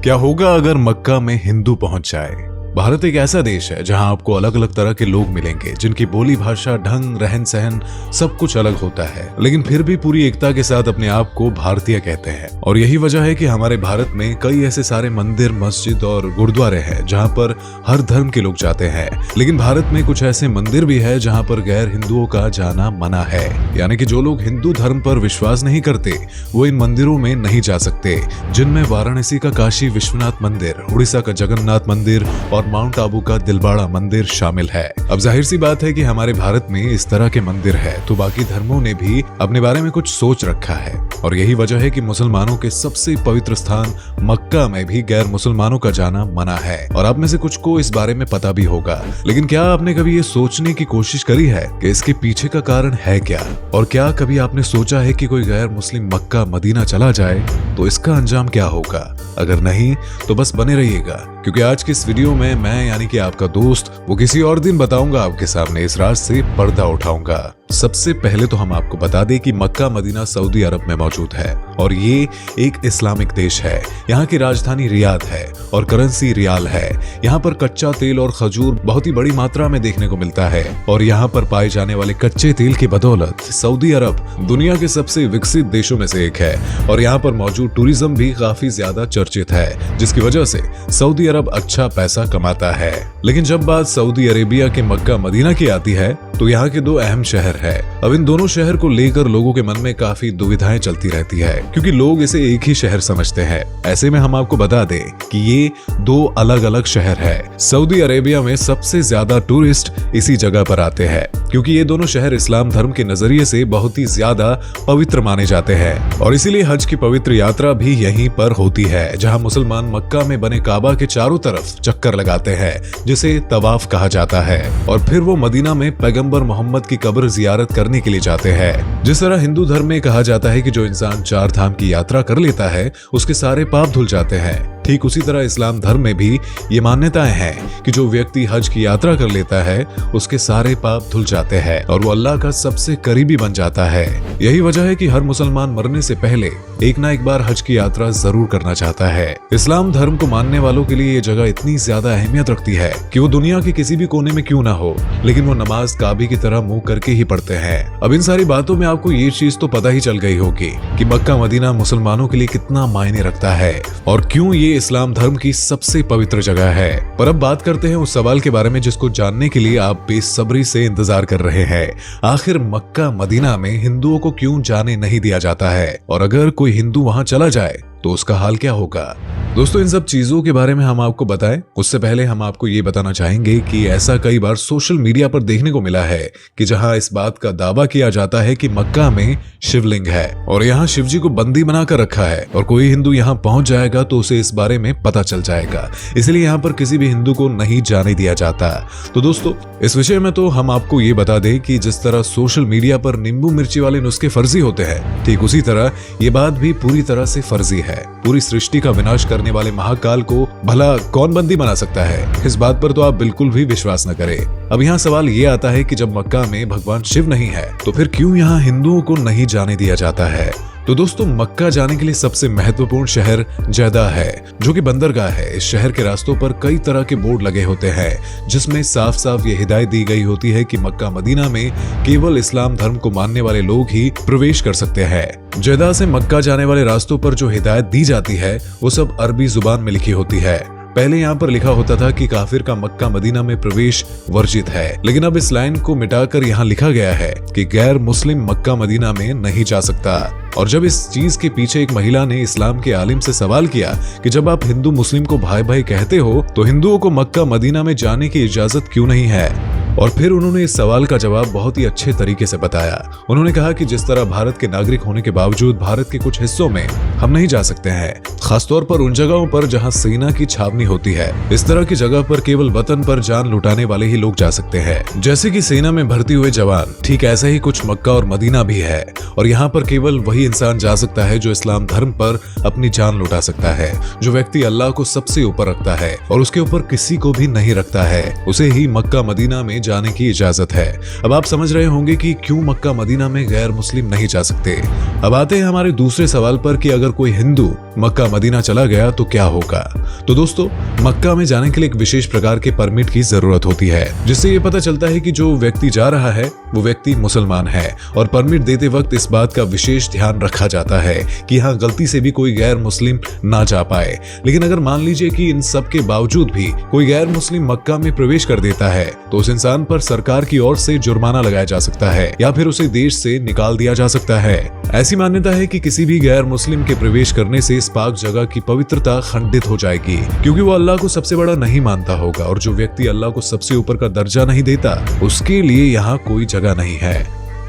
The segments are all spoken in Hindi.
क्या होगा अगर मक्का में हिंदू पहुंच जाए। भारत एक ऐसा देश है जहां आपको अलग अलग तरह के लोग मिलेंगे जिनकी बोली भाषा, ढंग, रहन सहन सब कुछ अलग होता है, लेकिन फिर भी पूरी एकता के साथ अपने आप को भारतीय कहते हैं। और यही वजह है कि हमारे भारत में कई ऐसे सारे मंदिर, मस्जिद और गुरुद्वारे हैं जहां पर हर धर्म के लोग जाते हैं। लेकिन भारत में कुछ ऐसे मंदिर भी है जहां पर गैर हिंदुओं का जाना मना है, यानी कि जो लोग हिंदू धर्म पर विश्वास नहीं करते वो इन मंदिरों में नहीं जा सकते, जिनमें वाराणसी का काशी विश्वनाथ मंदिर, उड़ीसा का जगन्नाथ मंदिर और माउंट आबू का दिलबाड़ा मंदिर शामिल है। अब जाहिर सी बात है कि हमारे भारत में इस तरह के मंदिर है तो बाकी धर्मों ने भी अपने बारे में कुछ सोच रखा है, और यही वजह है कि मुसलमानों के सबसे पवित्र स्थान मक्का में भी गैर मुसलमानों का जाना मना है। और आप में से कुछ को इस बारे में पता भी होगा, लेकिन क्या आपने कभी ये सोचने की कोशिश करी है कि इसके पीछे का कारण है क्या? और क्या कभी आपने सोचा है कि कोई गैर मुस्लिम मक्का मदीना चला जाए तो इसका अंजाम क्या होगा? अगर नहीं तो बस बने रहिएगा, क्योंकि आज के इस वीडियो में मैं यानी कि आपका दोस्त वो किसी और दिन बताऊंगा आपके सामने, इस राज से पर्दा उठाऊंगा। सबसे पहले तो हम आपको बता दें कि मक्का मदीना सऊदी अरब में मौजूद है और ये एक इस्लामिक देश है। यहाँ की राजधानी रियाद है और करेंसी रियाल है। यहाँ पर कच्चा तेल और खजूर बहुत ही बड़ी मात्रा में देखने को मिलता है, और यहाँ पर पाए जाने वाले कच्चे तेल की बदौलत सऊदी अरब दुनिया के सबसे विकसित देशों में से एक है। और यहाँ पर मौजूद टूरिज्म भी काफी ज्यादा चर्चित है, जिसकी वजह से सऊदी अरब अच्छा पैसा कमाता है। लेकिन जब बात सऊदी अरेबिया के मक्का मदीना की आती है तो यहाँ के दो अहम शहर है। अब इन दोनों शहर को लेकर लोगों के मन में काफी दुविधाएं चलती रहती है, क्योंकि लोग इसे एक ही शहर समझते हैं। ऐसे में हम आपको बता दें कि ये दो अलग अलग शहर है। सऊदी अरेबिया में सबसे ज्यादा टूरिस्ट इसी जगह पर आते हैं, क्योंकि ये दोनों शहर इस्लाम धर्म के नजरिए से बहुत ही ज्यादा पवित्र माने जाते हैं, और इसीलिए हज की पवित्र यात्रा भी यहीं पर होती है, जहां मुसलमान मक्का में बने काबा के चारों तरफ चक्कर लगाते हैं, जिसे तवाफ कहा जाता है, और फिर वो मदीना में पैगंबर मोहम्मद की कब्र जियारत करने के लिए जाते हैं। जिस तरह हिंदू धर्म में कहा जाता है कि जो इंसान 4 धाम की यात्रा कर लेता है उसके सारे पाप धुल जाते हैं, ठीक उसी तरह इस्लाम धर्म में भी ये मान्यताएं हैं कि जो व्यक्ति हज की यात्रा कर लेता है उसके सारे पाप धुल जाते हैं और वो अल्लाह का सबसे करीबी बन जाता है। यही वजह है कि हर मुसलमान मरने से पहले एक ना एक बार हज की यात्रा जरूर करना चाहता है। इस्लाम धर्म को मानने वालों के लिए ये जगह इतनी ज्यादा अहमियत रखती है कि वो दुनिया के किसी भी कोने में क्यों ना हो, लेकिन वो नमाज काबे की तरह मुंह करके ही पढ़ते हैं। अब इन सारी बातों में आपको ये चीज तो पता ही चल गई होगी कि मक्का मदीना मुसलमानों के लिए कितना मायने रखता है और क्यों ये इस्लाम धर्म की सबसे पवित्र जगह है। पर अब बात करते हैं उस सवाल के बारे में जिसको जानने के लिए आप बेसब्री से इंतजार कर रहे हैं। आखिर मक्का मदीना में हिंदुओं को क्यों जाने नहीं दिया जाता है, और अगर कोई हिंदू वहां चला जाए तो उसका हाल क्या होगा? दोस्तों, इन सब चीजों के बारे में हम आपको बताएं उससे पहले हम आपको ये बताना चाहेंगे कि ऐसा कई बार सोशल मीडिया पर देखने को मिला है कि जहां इस बात का दावा किया जाता है कि मक्का में शिवलिंग है और यहाँ शिव जी को बंदी बनाकर रखा है, और कोई हिंदू यहाँ पहुंच जाएगा तो उसे इस बारे में पता चल जाएगा, इसलिए यहाँ पर किसी भी हिंदू को नहीं जाने दिया जाता। तो दोस्तों, इस विषय में तो हम आपको ये बता दें कि जिस तरह सोशल मीडिया पर नींबू मिर्ची वाले नुस्खे फर्जी होते हैं, ठीक उसी तरह ये बात भी पूरी तरह से फर्जी है। पूरी सृष्टि का विनाश करने वाले महाकाल को भला कौन बंदी बना सकता है? इस बात पर तो आप बिल्कुल भी विश्वास न करें। अब यहाँ सवाल ये आता है कि जब मक्का में भगवान शिव नहीं है तो फिर क्यों यहाँ हिंदुओं को नहीं जाने दिया जाता है? तो दोस्तों, मक्का जाने के लिए सबसे महत्वपूर्ण शहर जद्दा है, जो कि बंदरगाह है। इस शहर के रास्तों पर कई तरह के बोर्ड लगे होते हैं जिसमें साफ साफ ये हिदायत दी गई होती है कि मक्का मदीना में केवल इस्लाम धर्म को मानने वाले लोग ही प्रवेश कर सकते हैं। जद्दा से मक्का जाने वाले रास्तों पर जो हिदायत दी जाती है वो सब अरबी जुबान में लिखी होती है। पहले यहाँ पर लिखा होता था कि काफिर का मक्का मदीना में प्रवेश वर्जित है, लेकिन अब इस लाइन को मिटाकर यहाँ लिखा गया है कि गैर मुस्लिम मक्का मदीना में नहीं जा सकता। और जब इस चीज के पीछे एक महिला ने इस्लाम के आलिम से सवाल किया कि जब आप हिंदू मुस्लिम को भाई भाई कहते हो तो हिंदुओं को मक्का मदीना में जाने की इजाजत क्यों नहीं है, और फिर उन्होंने इस सवाल का जवाब बहुत ही अच्छे तरीके से बताया। उन्होंने कहा कि जिस तरह भारत के नागरिक होने के बावजूद भारत के कुछ हिस्सों में हम नहीं जा सकते हैं, खासतौर पर उन जगहों पर जहां सेना की छावनी होती है, इस तरह की जगह पर केवल वतन पर जान लुटाने वाले ही लोग जा सकते हैं, जैसे कि सेना में भर्ती हुए जवान। ठीक ऐसा ही कुछ मक्का और मदीना भी है, और यहाँ पर केवल वही इंसान जा सकता है जो इस्लाम धर्म पर अपनी जान लुटा सकता है, जो व्यक्ति अल्लाह को सबसे ऊपर रखता है और उसके ऊपर किसी को भी नहीं रखता है, उसे ही मक्का मदीना में जाने की इजाजत है। अब आप समझ रहे होंगे कि क्यों मक्का मदीना में गैर मुस्लिम नहीं जा सकते। अब आते हैं हमारे दूसरे सवाल पर कि अगर कोई हिंदू मक्का मदीना चला गया तो क्या होगा। तो दोस्तों, मक्का में जाने के लिए एक विशेष प्रकार के परमिट की जरूरत होती है, जिससे ये पता चलता है कि जो व्यक्ति जा रहा है वो व्यक्ति मुसलमान है। और परमिट देते वक्त इस बात का विशेष ध्यान रखा जाता है कि हाँ, गलती से भी कोई गैर मुस्लिम ना जा पाए। लेकिन अगर मान लीजिए कि इन सब के बावजूद भी कोई गैर मुस्लिम मक्का में प्रवेश कर देता है तो उस इंसान पर सरकार की ओर से जुर्माना लगाया जा सकता है या फिर उसे देश से निकाल दिया जा सकता है। ऐसी मान्यता है कि किसी भी गैर मुस्लिम के प्रवेश करने से इस पाक जगह की पवित्रता खंडित हो जाएगी, क्योंकि वो अल्लाह को सबसे बड़ा नहीं मानता होगा, और जो व्यक्ति अल्लाह को सबसे ऊपर का दर्जा नहीं देता उसके लिए यहाँ कोई जगह नहीं है।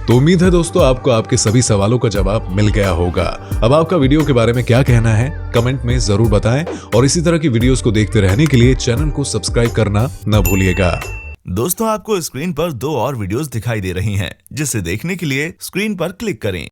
तो उम्मीद है दोस्तों आपको आपके सभी सवालों का जवाब मिल गया होगा। अब आपका वीडियो के बारे में क्या कहना है कमेंट में जरूर बताएं, और इसी तरह की वीडियोस को देखते रहने के लिए चैनल को सब्सक्राइब करना न भूलिएगा। दोस्तों, आपको स्क्रीन पर 2 और वीडियोस दिखाई दे रही हैं, जिसे देखने के लिए स्क्रीन पर क्लिक करें।